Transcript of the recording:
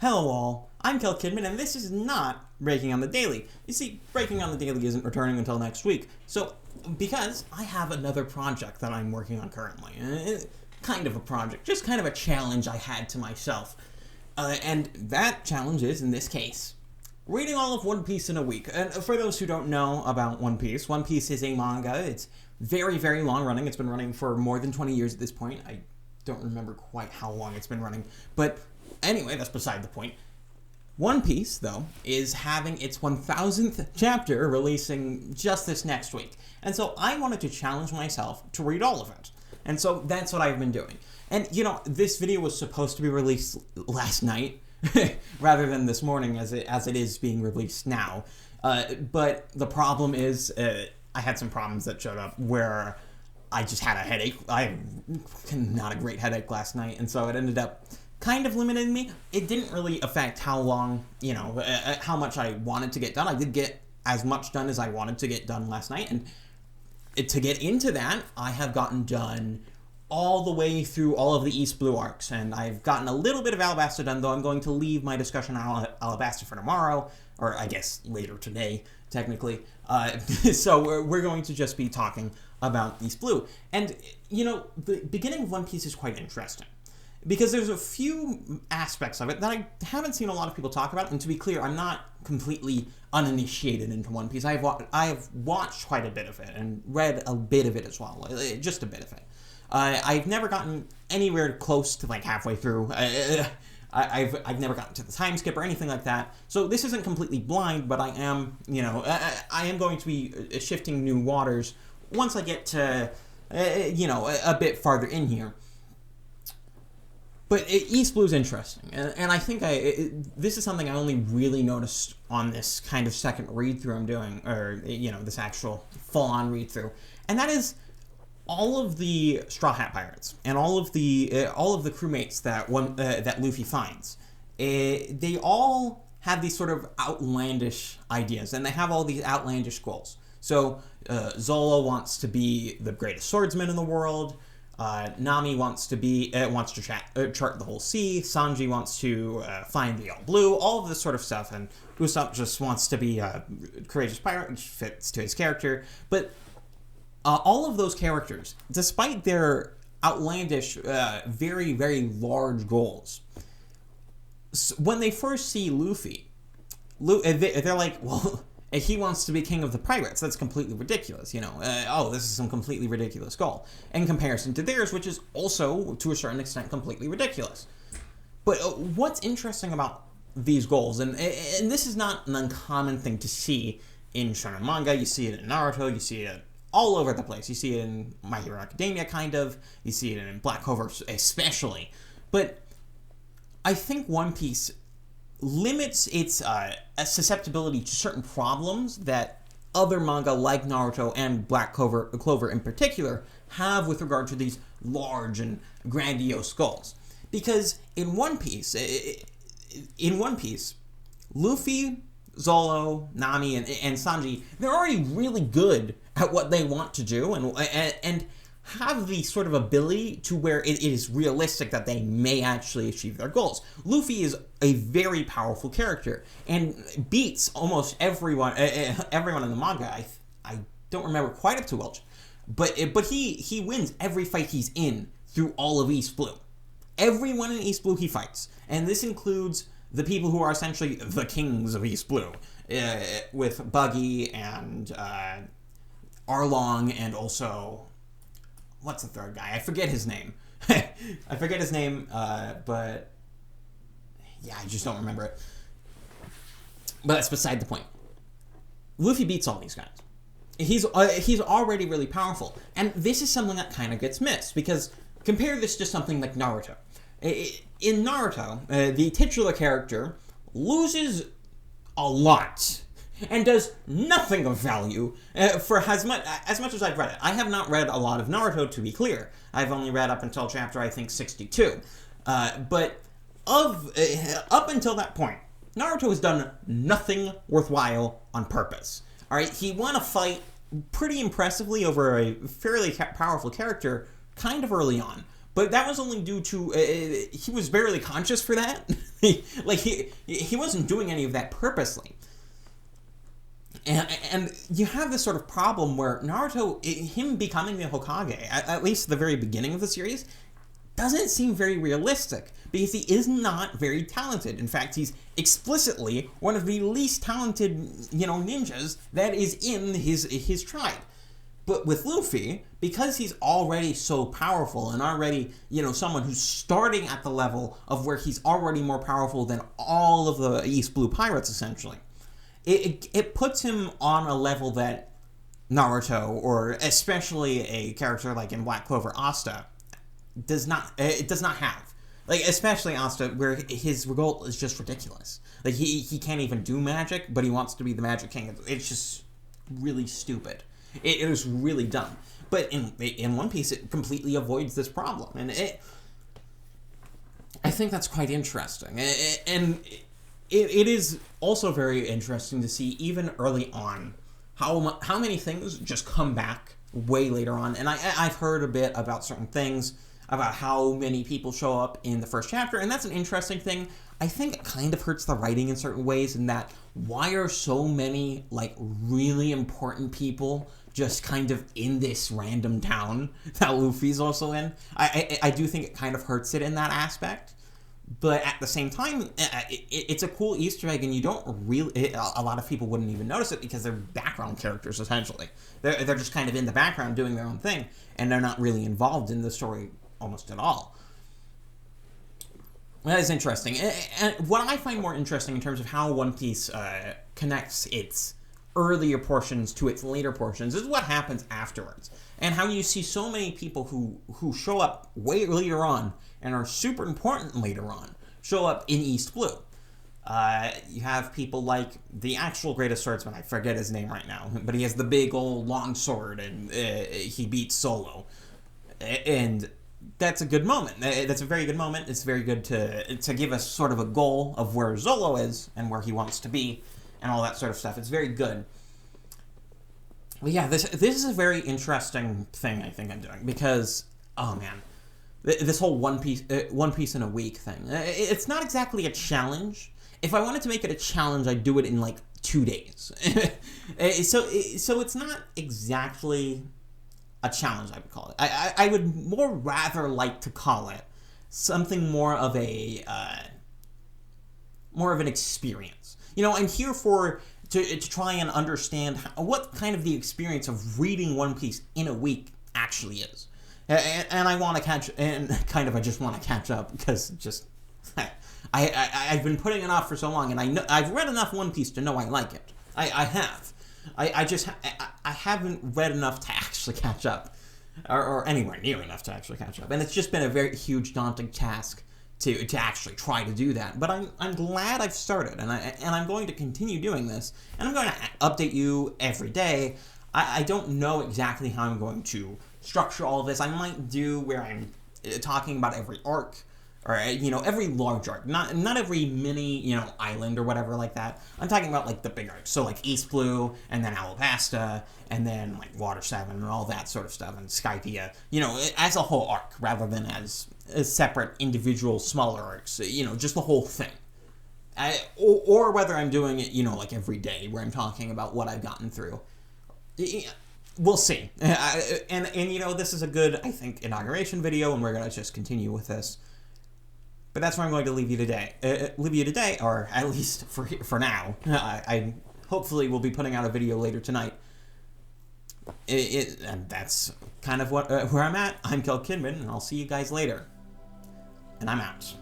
Hello all, I'm Kel Kidman, and this is not Breaking on the Daily. You see, Breaking on the Daily isn't returning until next week, because I have another project that I'm working on currently. Kind of a project, just kind of a challenge I had to myself. And that challenge is, in this case, reading all of One Piece in a week. And for those who don't know about One Piece is a manga. It's very, very long running. It's been running for more than 20 years at this point. I don't remember quite how long it's been running, but anyway, that's beside the point. One Piece, though, is having its 1000th chapter releasing just this next week. And so I wanted to challenge myself to read all of it. And so that's what I've been doing. And, you know, this video was supposed to be released last night, rather than this morning as it is being released now. But the problem is, I had some problems that showed up where I just had a headache. I had not a great headache last night, and so it ended up kind of limiting me. It didn't really affect how long, how much I wanted to get done. I did get as much done as I wanted to get done last night, and to get into that, I have gotten done all the way through all of the East Blue arcs, and I've gotten a little bit of Alabasta done, though I'm going to leave my discussion on Alabasta for tomorrow, or I guess later today, technically. So we're going to just be talking about East Blue. And, the beginning of One Piece is quite interesting, because there's a few aspects of it that I haven't seen a lot of people talk about, and to be clear, I'm not completely uninitiated into One Piece. I've watched quite a bit of it, and read a bit of it as well, just a bit of it. I've never gotten anywhere close to, halfway through. I've never gotten to the time skip or anything like that, so this isn't completely blind, but I am, I am going to be shifting new waters once I get to, a bit farther in here. But East Blue is interesting, and I think this is something I only really noticed on this kind of second read-through I'm doing, or, this actual full-on read-through, and that is all of the Straw Hat Pirates and all of the crewmates that Luffy finds. They all have these sort of outlandish ideas, and they have all these outlandish goals. So Zolo wants to be the greatest swordsman in the world. Nami wants to chart the whole sea. Sanji wants to find the All Blue. All of this sort of stuff, and Usopp just wants to be a courageous pirate, which fits to his character. But all of those characters, despite their outlandish, very, very large goals, when they first see Luffy, they're like, well, he wants to be king of the pirates. That's completely ridiculous, this is some completely ridiculous goal, in comparison to theirs, which is also, to a certain extent, completely ridiculous. But what's interesting about these goals, and this is not an uncommon thing to see in shonen manga. You see it in Naruto, you see it all over the place. You see it in My Hero Academia, kind of. You see it in Black Clover, especially. But I think One Piece limits its susceptibility to certain problems that other manga like Naruto and Black Clover in particular have with regard to these large and grandiose goals. Because in One Piece, Luffy, Zolo, Nami, and Sanji, they're already really good at what they want to do, and have the sort of ability to where it is realistic that they may actually achieve their goals. Luffy is a very powerful character, and beats almost everyone in the manga. I don't remember quite up to Welch, but he wins every fight he's in through all of East Blue. Everyone in East Blue he fights, and this includes the people who are essentially the kings of East Blue, with Buggy and Arlong, and also, what's the third guy? I forget his name. But yeah, I just don't remember it. But that's beside the point. Luffy beats all these guys. He's already really powerful, and this is something that kind of gets missed, because compare this to something like Naruto. In Naruto, the titular character loses a lot and does nothing of value for as much as I've read it. I have not read a lot of Naruto, to be clear. I've only read up until chapter, I think, 62. But up until that point, Naruto has done nothing worthwhile on purpose. All right, he won a fight pretty impressively over a fairly powerful character kind of early on, But that was only due to he was barely conscious for that. He wasn't doing any of that purposely. And you have this sort of problem where Naruto, him becoming the Hokage, at least the very beginning of the series, doesn't seem very realistic, because he is not very talented. In fact, he's explicitly one of the least talented, ninjas that is in his tribe. But with Luffy, because he's already so powerful and already, someone who's starting at the level of where he's already more powerful than all of the East Blue Pirates, essentially, it puts him on a level that Naruto, or especially a character like in Black Clover, Asta, does not have. Like, especially Asta, where his goal is just ridiculous. Like, he can't even do magic, but he wants to be the Magic King. It's just really stupid. It is really dumb. But in One Piece, it completely avoids this problem. And I think that's quite interesting. And it is also very interesting to see, even early on, how many things just come back way later on. And I've heard a bit about certain things, about how many people show up in the first chapter, and that's an interesting thing. I think it kind of hurts the writing in certain ways, in that why are so many, really important people just kind of in this random town that Luffy's also in? I do think it kind of hurts it in that aspect. But at the same time, it's a cool Easter egg, and you don't really... a lot of people wouldn't even notice it because they're background characters, essentially. They're just kind of in the background doing their own thing, and they're not really involved in the story almost at all. That is interesting. And what I find more interesting in terms of how One Piece connects its earlier portions to its later portions is what happens afterwards. And how you see so many people who show up way later on and are super important later on show up in East Blue. You have people like the actual greatest swordsman, I forget his name right now, but he has the big old long sword, and he beats Solo. And that's a good moment. That's a very good moment. It's very good to give us sort of a goal of where Zolo is and where he wants to be and all that sort of stuff. It's very good. But yeah, this is a very interesting thing I think I'm doing, because, oh man, this whole One Piece in a week thing. It's not exactly a challenge. If I wanted to make it a challenge, I'd do it in 2 days. So it's not exactly a challenge, I would call it. I would more rather like to call it something more of an experience. I'm here to try and understand what kind of the experience of reading One Piece in a week actually is. And I want to I just want to catch up, because I've been putting it off for so long, and I've read enough One Piece to know I like it. I have. I haven't read enough to actually catch up, or anywhere near enough to actually catch up. And it's just been a very huge, daunting task to actually try to do that. But I'm glad I've started, and I'm going to continue doing this, and I'm going to update you every day. I don't know exactly how I'm going to structure all of this. I might do where I'm talking about every arc, or every large arc, not every mini island or whatever like that. I'm talking about the big arcs, so East Blue, and then Alabasta, and then Water 7 and all that sort of stuff, and Skypiea, as a whole arc rather than as separate individual smaller arcs, just the whole thing. Or whether I'm doing it every day, where I'm talking about what I've gotten through. We'll see. And this is a good, I think, inauguration video, and we're going to just continue with this. But that's where I'm going to leave you today. Or at least for now. I hopefully will be putting out a video later tonight. And that's kind of where I'm at. I'm Kel Kidman, and I'll see you guys later. And I'm out.